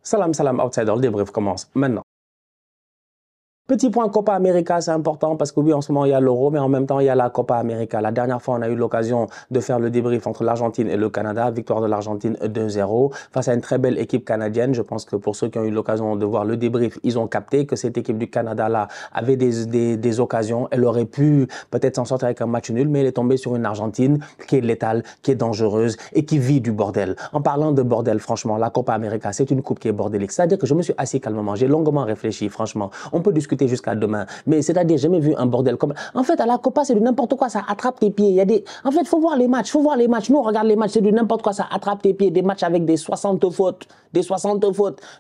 Salam, salam, outsider, le débrief commence maintenant. Petit point Copa América, c'est important parce que oui, en ce moment, il y a l'Euro, mais en même temps, il y a la Copa América. La dernière fois, on a eu l'occasion de faire le débrief entre l'Argentine et le Canada. Victoire de l'Argentine 2-0 face à une très belle équipe canadienne. Je pense que pour ceux qui ont eu l'occasion de voir le débrief, ils ont capté que cette équipe du Canada-là avait des occasions. Elle aurait pu peut-être s'en sortir avec un match nul, mais elle est tombée sur une Argentine qui est létale, qui est dangereuse et qui vit du bordel. En parlant de bordel, franchement, la Copa América, c'est une coupe qui est bordélique. C'est-à-dire que je me suis assis calmement, j'ai longuement réfléchi, franchement. On peut discuter jusqu'à demain. Mais c'est-à-dire, j'ai jamais vu un bordel comme... En fait, à la Copa, c'est du n'importe quoi, ça attrape tes pieds. Il y a des... En fait, il faut voir les matchs, Nous, on regarde les matchs, c'est du n'importe quoi, ça attrape tes pieds. Des matchs avec des 60 fautes,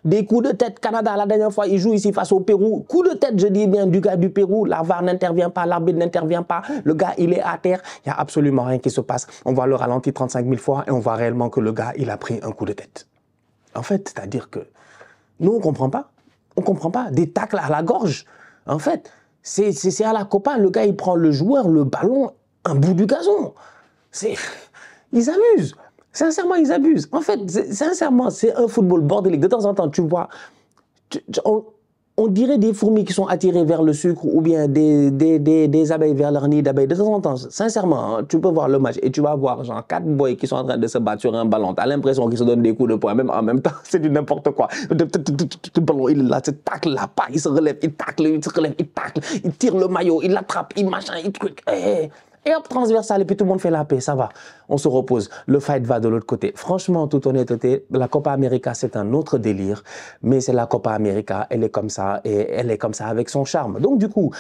des coups de tête. Canada, la dernière fois, ils jouent ici face au Pérou. Coup de tête, je dis bien, du gars du Pérou. La VAR n'intervient pas, l'arbitre n'intervient pas. Le gars, il est à terre. Il n'y a absolument rien qui se passe. On voit le ralenti 35 000 fois et on voit réellement que le gars, il a pris un coup de tête. En fait, c'est-à-dire que nous, on ne comprend pas. On ne comprend pas. Des tacles à la gorge. En fait, c'est à la Copa, le gars, il prend le joueur, le ballon, un bout du gazon. Ils abusent. Sincèrement, ils abusent. En fait, sincèrement, c'est un football bordélique. De temps en temps, tu vois, on dirait des fourmis qui sont attirées vers le sucre ou bien des abeilles vers leur nid d'abeilles. De temps en temps, sincèrement, hein, tu peux voir le match et tu vas voir genre 4 boys qui sont en train de se battre sur un ballon. Tu as l'impression qu'ils se donnent des coups de poing, même en même temps, c'est du n'importe quoi. Le ballon, il est là, il tacle là, pas, il se relève, il tacle, il se relève, il tacle, il tire le maillot, il l'attrape, il machin, il truc. Et hop, transversal, et puis tout le monde fait la paix, ça va. On se repose. Le fight va de l'autre côté. Franchement, toute honnêteté, la Copa América, c'est un autre délire. Mais c'est la Copa América, elle est comme ça, et elle est comme ça avec son charme. Donc du coup,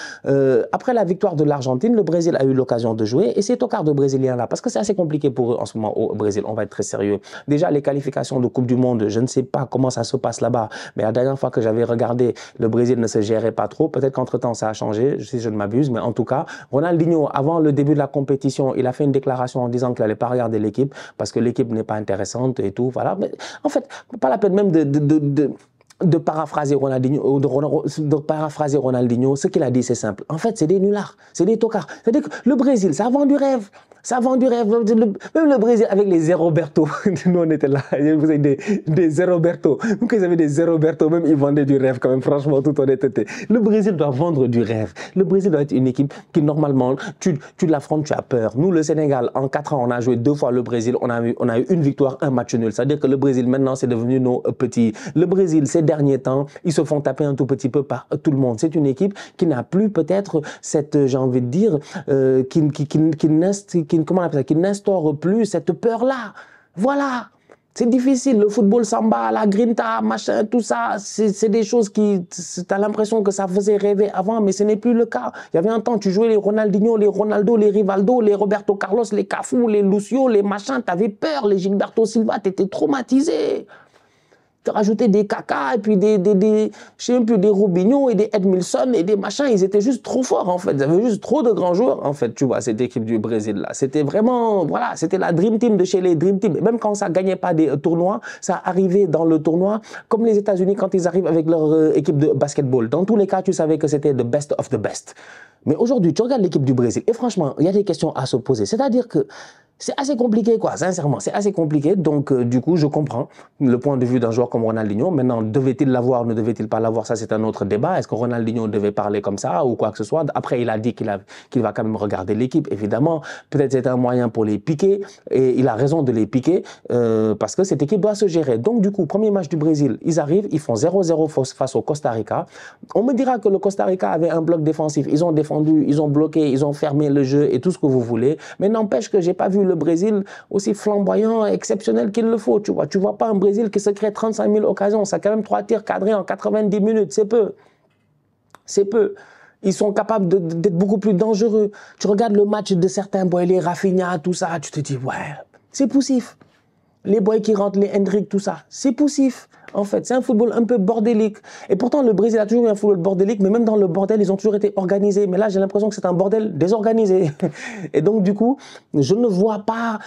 après la victoire de l'Argentine, le Brésil a eu l'occasion de jouer, et c'est au quart de Brésiliens là, parce que c'est assez compliqué pour eux en ce moment au Brésil, on va être très sérieux. Déjà, les qualifications de Coupe du Monde, je ne sais pas comment ça se passe là-bas, mais la dernière fois que j'avais regardé, le Brésil ne se gérait pas trop. Peut-être qu'entre-temps, ça a changé, si je ne m'abuse, mais en tout cas, Ronaldinho, avant le début de la compétition, il a fait une déclaration en disant qu'il n'allait pas regarder l'équipe parce que l'équipe n'est pas intéressante et tout. Voilà. Mais en fait, pas la peine même de paraphraser Ronaldinho, de paraphraser Ronaldinho. Ce qu'il a dit, c'est simple. En fait, c'est des nullards, c'est des tocards. C'est-à-dire que le Brésil, ça vend du rêve. Ça vend du rêve. Même le Brésil avec les Zéroberto. Nous, on était là. Vous avez des Zéroberto. Quand ils avaient des Zéroberto, même ils vendaient du rêve quand même. Franchement, tout honnêteté. Le Brésil doit vendre du rêve. Le Brésil doit être une équipe qui, normalement, tu l'affrontes, tu as peur. Nous, le Sénégal, en 4 ans, on a joué 2 fois le Brésil. On a eu une victoire, un match nul. C'est-à-dire que le Brésil, maintenant, c'est devenu nos petits. Le Brésil, ces derniers temps, ils se font taper un tout petit peu par tout le monde. C'est une équipe qui n'a plus peut-être cette, j'ai envie de dire, qui n'instaure plus cette peur-là. Voilà. C'est difficile. Le football samba, la grinta, machin, tout ça, c'est des choses qui, tu as l'impression que ça faisait rêver avant, mais ce n'est plus le cas. Il y avait un temps, tu jouais les Ronaldinho, les Ronaldo, les Rivaldo, les Roberto Carlos, les Cafu, les Lucio, les machins, tu avais peur, les Gilberto Silva, tu étais traumatisé. Rajouter des Kaka et puis je sais plus, des Robinho et des Edmilson et des machins, ils étaient juste trop forts en fait, ils avaient juste trop de grands joueurs en fait, tu vois, cette équipe du Brésil là, c'était vraiment, voilà, c'était la Dream Team de chez les Dream Team, et même quand ça gagnait pas des tournois, ça arrivait dans le tournoi, comme les États-Unis quand ils arrivent avec leur équipe de basketball, dans tous les cas tu savais que c'était the best of the best. Mais aujourd'hui, tu regardes l'équipe du Brésil, et franchement, il y a des questions à se poser, c'est-à-dire que c'est assez compliqué, quoi, sincèrement, c'est assez compliqué. Donc, du coup, je comprends le point de vue d'un joueur comme Ronaldinho. Maintenant, devait-il l'avoir, ne devait-il pas l'avoir, ça c'est un autre débat. Est-ce que Ronaldinho devait parler comme ça ou quoi que ce soit? Après, il a dit qu'il va quand même regarder l'équipe, évidemment. Peut-être c'est un moyen pour les piquer, et il a raison de les piquer, parce que cette équipe doit se gérer. Donc, du coup, premier match du Brésil, ils arrivent, ils font 0-0 face au Costa Rica. On me dira que le Costa Rica avait un bloc défensif. Ils ont défendu, ils ont bloqué, ils ont fermé le jeu et tout ce que vous voulez. Mais n'empêche que j'ai pas vu le Brésil aussi flamboyant, exceptionnel qu'il le faut. Tu vois pas un Brésil qui se crée 35 000 occasions. Ça a quand même 3 tirs cadrés en 90 minutes. C'est peu. C'est peu. Ils sont capables d'être beaucoup plus dangereux. Tu regardes le match de certains boys, les Rafinha, tout ça, tu te dis, ouais, c'est poussif. Les boys qui rentrent, les Hendrick, tout ça, c'est poussif. En fait, c'est un football un peu bordélique. Et pourtant, le Brésil a toujours eu un football bordélique, mais même dans le bordel, ils ont toujours été organisés. Mais là, j'ai l'impression que c'est un bordel désorganisé. Et donc, du coup, je ne vois pas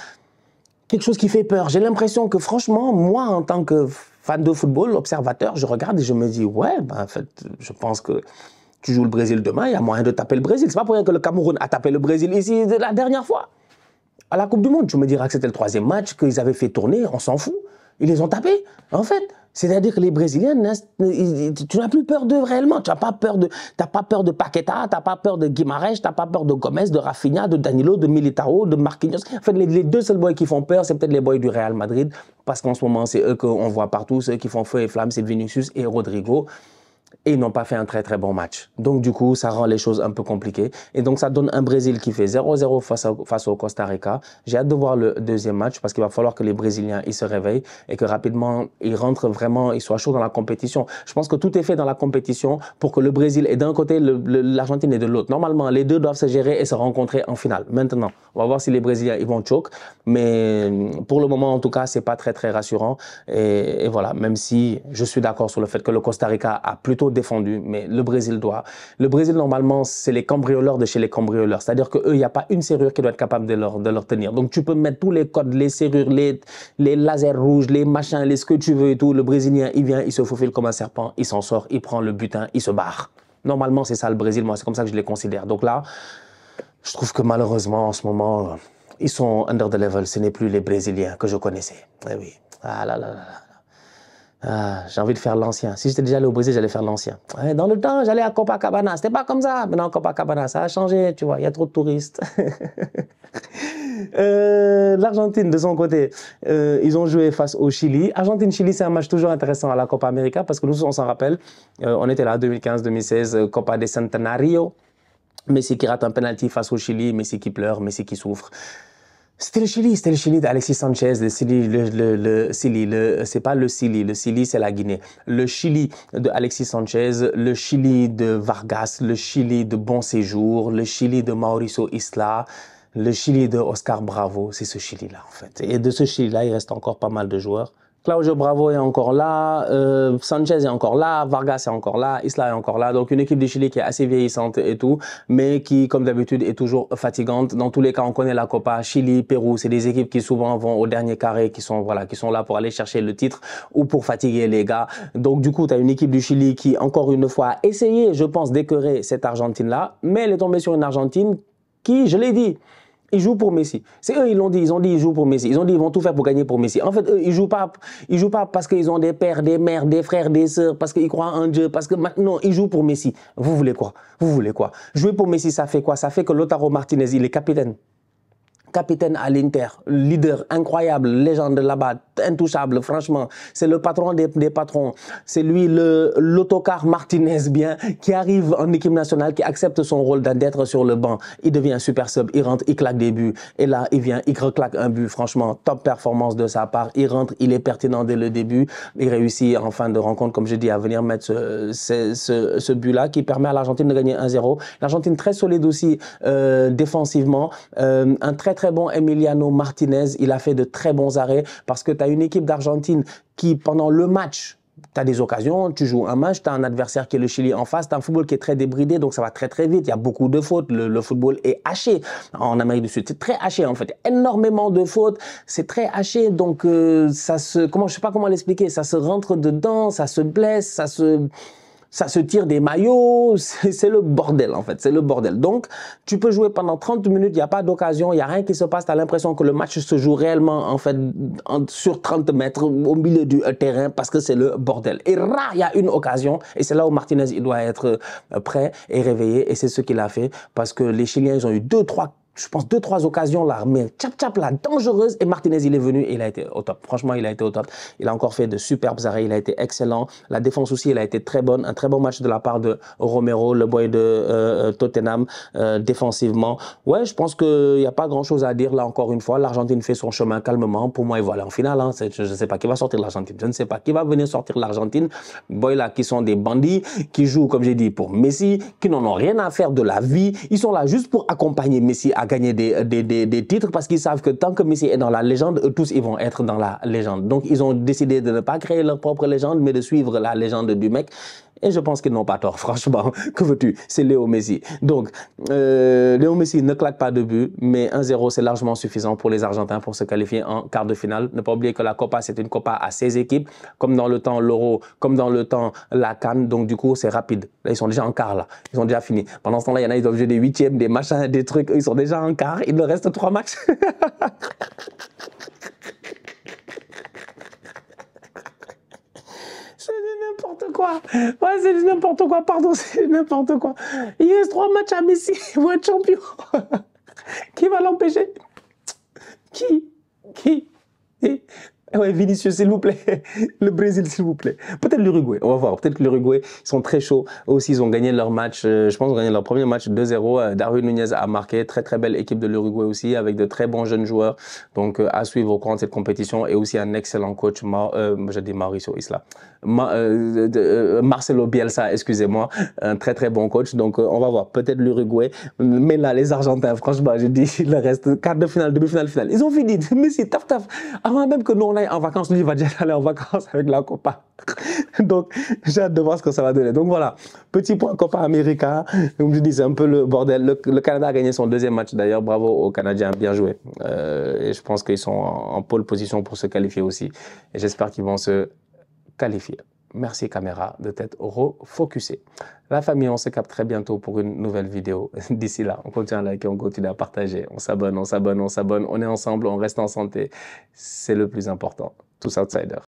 quelque chose qui fait peur. J'ai l'impression que, franchement, moi, en tant que fan de football, observateur, je regarde et je me dis, ouais, en fait, je pense que tu joues le Brésil demain, il y a moyen de taper le Brésil. C'est pas pour rien que le Cameroun a tapé le Brésil ici la dernière fois. À la Coupe du Monde, tu me diras que c'était le 3e match, qu'ils avaient fait tourner, on s'en fout. Ils les ont tapés, en fait. C'est-à-dire que les Brésiliens, tu n'as plus peur d'eux réellement. Tu n'as pas peur de Paqueta, tu n'as pas peur de Guimarães, tu n'as pas peur de Gomez, de Rafinha, de Danilo, de Militao, de Marquinhos. En fait, les deux seuls boys qui font peur, c'est peut-être les boys du Real Madrid, parce qu'en ce moment, c'est eux qu'on voit partout. Ceux qui font feu et flamme, c'est Vinicius et Rodrigo. Et ils n'ont pas fait un très très bon match. Donc du coup, ça rend les choses un peu compliquées. Et donc ça donne un Brésil qui fait 0-0 face au Costa Rica. J'ai hâte de voir le deuxième match parce qu'il va falloir que les Brésiliens ils se réveillent et que rapidement ils rentrent vraiment, ils soient chauds dans la compétition. Je pense que tout est fait dans la compétition pour que le Brésil est d'un côté, l'Argentine est de l'autre. Normalement, les deux doivent se gérer et se rencontrer en finale. Maintenant, on va voir si les Brésiliens ils vont choke. Mais pour le moment, en tout cas, c'est pas très très rassurant. Et voilà, même si je suis d'accord sur le fait que le Costa Rica a plutôt défendu, mais le Brésil doit. Le Brésil, normalement, c'est les cambrioleurs de chez les cambrioleurs. C'est-à-dire qu'eux, il n'y a pas une serrure qui doit être capable de leur tenir. Donc, tu peux mettre tous les codes, les serrures, les lasers rouges, les machins, les ce que tu veux et tout. Le Brésilien, il vient, il se faufile comme un serpent, il s'en sort, il prend le butin, il se barre. Normalement, c'est ça le Brésil. Moi, c'est comme ça que je les considère. Donc là, je trouve que malheureusement, en ce moment, ils sont under the level. Ce n'est plus les Brésiliens que je connaissais. Eh oui. Ah là là là. Ah, j'ai envie de faire l'ancien. Si j'étais déjà allé au Brésil, j'allais faire l'ancien. Dans le temps, j'allais à Copacabana. C'était pas comme ça. Maintenant, Copacabana, ça a changé, tu vois. Il y a trop de touristes. L'Argentine, de son côté, ils ont joué face au Chili. Argentine-Chili, c'est un match toujours intéressant à la Copa América parce que nous, on s'en rappelle. On était là, 2015-2016, Copa de Centenario. Messi qui rate un penalty face au Chili, Messi qui pleure, Messi qui souffre. C'était le Chili d'Alexis Sanchez, c'est pas le Chili c'est la Guinée. Le Chili de Alexis Sanchez, le Chili de Vargas, le Chili de Bon Séjour, le Chili de Mauricio Isla, le Chili de Oscar Bravo, c'est ce Chili-là en fait. Et de ce Chili-là, il reste encore pas mal de joueurs. Claudio Bravo est encore là, Sanchez est encore là, Vargas est encore là, Isla est encore là. Donc une équipe du Chili qui est assez vieillissante et tout, mais qui, comme d'habitude, est toujours fatigante. Dans tous les cas, on connaît la Copa. Chili, Pérou, c'est des équipes qui souvent vont au dernier carré, qui sont là pour aller chercher le titre ou pour fatiguer les gars. Donc du coup, tu as une équipe du Chili qui, encore une fois, a essayé, je pense, d'écœurer cette Argentine-là, mais elle est tombée sur une Argentine qui, je l'ai dit, ils jouent pour Messi. C'est eux, ils l'ont dit. Ils ont dit ils jouent pour Messi. Ils ont dit ils vont tout faire pour gagner pour Messi. En fait, eux, ils jouent pas parce qu'ils ont des pères, des mères, des frères, des sœurs, parce qu'ils croient en Dieu, parce que non, ils jouent pour Messi. Vous voulez quoi? Vous voulez quoi? Jouer pour Messi, ça fait quoi? Ça fait que Lautaro Martinez, il est capitaine. Capitaine à l'Inter, leader incroyable, légende là-bas, intouchable, franchement. C'est le patron des patrons. C'est lui, l'autocar Martinez, bien, qui arrive en équipe nationale, qui accepte son rôle d'être sur le banc. Il devient un super sub, il rentre, il claque des buts. Et là, il vient, il reclaque un but. Franchement, top performance de sa part. Il rentre, il est pertinent dès le début. Il réussit en fin de rencontre, comme je dis, à venir mettre ce but-là qui permet à l'Argentine de gagner 1-0. L'Argentine très solide aussi défensivement. Un très bon Emiliano Martinez, il a fait de très bons arrêts parce que tu as une équipe d'Argentine qui, pendant le match, tu as des occasions, tu joues un match, tu as un adversaire qui est le Chili en face, tu as un football qui est très débridé, donc ça va très vite, il y a beaucoup de fautes, le football est haché en Amérique du Sud, c'est très haché en fait, énormément de fautes, c'est très haché, donc je sais pas comment l'expliquer, ça se rentre dedans, ça se blesse, ça se tire des maillots, c'est le bordel en fait, c'est le bordel. Donc, tu peux jouer pendant 30 minutes, il n'y a pas d'occasion, il n'y a rien qui se passe, tu as l'impression que le match se joue réellement en fait sur 30 mètres au milieu du terrain parce que c'est le bordel. Et là, il y a une occasion et c'est là où Martinez il doit être prêt et réveillé et c'est ce qu'il a fait parce que les Chiliens, ils ont eu 2-3 occasions là, mais tchap là, dangereuses. Et Martinez, il est venu et il a été au top. Franchement, il a été au top. Il a encore fait de superbes arrêts. Il a été excellent. La défense aussi, elle a été très bonne. Un très bon match de la part de Romero, le boy de Tottenham, défensivement. Ouais, je pense qu'il n'y a pas grand-chose à dire là encore une fois. L'Argentine fait son chemin calmement. Pour moi, il va aller en finale. Hein. Je ne sais pas qui va sortir l'Argentine. Je ne sais pas qui va venir sortir l'Argentine. Boy là, qui sont des bandits, qui jouent, comme j'ai dit, pour Messi, qui n'en ont rien à faire de la vie. Ils sont là juste pour accompagner Messi à gagner des titres parce qu'ils savent que tant que Messi est dans la légende, eux tous ils vont être dans la légende. Donc ils ont décidé de ne pas créer leur propre légende mais de suivre la légende du mec. Et je pense qu'ils n'ont pas tort, franchement. Que veux-tu? C'est Léo Messi. Donc, Léo Messi ne claque pas de but, mais 1-0, c'est largement suffisant pour les Argentins pour se qualifier en quart de finale. Ne pas oublier que la Copa, c'est une Copa à 16 équipes, comme dans le temps l'Euro, comme dans le temps la CAN. Donc, du coup, c'est rapide. Là, ils sont déjà en quart, là. Ils ont déjà fini. Pendant ce temps-là, il y en a, ils doivent jouer des huitièmes, des machins, des trucs. Ils sont déjà en quart. Il leur reste 3 matchs. C'est du n'importe quoi. Ouais, c'est du n'importe quoi. Pardon, c'est du n'importe quoi. Il reste 3 matchs à Messi. Il va être champion. Qui va l'empêcher? Qui? Ouais, Vinicius, s'il vous plaît. Le Brésil, s'il vous plaît. Peut-être l'Uruguay. On va voir. Peut-être que l'Uruguay, ils sont très chauds. Eux aussi, ils ont gagné leur match. Je pense qu'ils ont gagné leur premier match 2-0. Darwin Nunez a marqué. Très, très belle équipe de l'Uruguay aussi, avec de très bons jeunes joueurs. Donc, à suivre au cours de cette compétition. Et aussi un excellent coach, j'ai dit Mauricio Isla. Marcelo Bielsa, excusez-moi. Un très, très bon coach. Donc, on va voir. Peut-être l'Uruguay. Mais là, les Argentins, franchement, je dis, il reste quart de finale, demi-finale, finale. Ils ont fini. Messi, taf, taf. Avant même que nous, on aille en vacances, lui, il va déjà aller en vacances avec la Copa. Donc, j'ai hâte de voir ce que ça va donner. Donc, voilà. Petit point Copa América. Comme je dis, c'est un peu le bordel. Le Canada a gagné son deuxième match, d'ailleurs. Bravo aux Canadiens. Bien joué. Et je pense qu'ils sont en pole position pour se qualifier aussi. Et j'espère qu'ils vont se qualifier. Merci caméra de t'être refocusé. La famille, on se capte très bientôt pour une nouvelle vidéo. D'ici là, on continue à liker, on continue à partager. On s'abonne, on s'abonne, on s'abonne. On est ensemble, on reste en santé. C'est le plus important. Tous outsiders.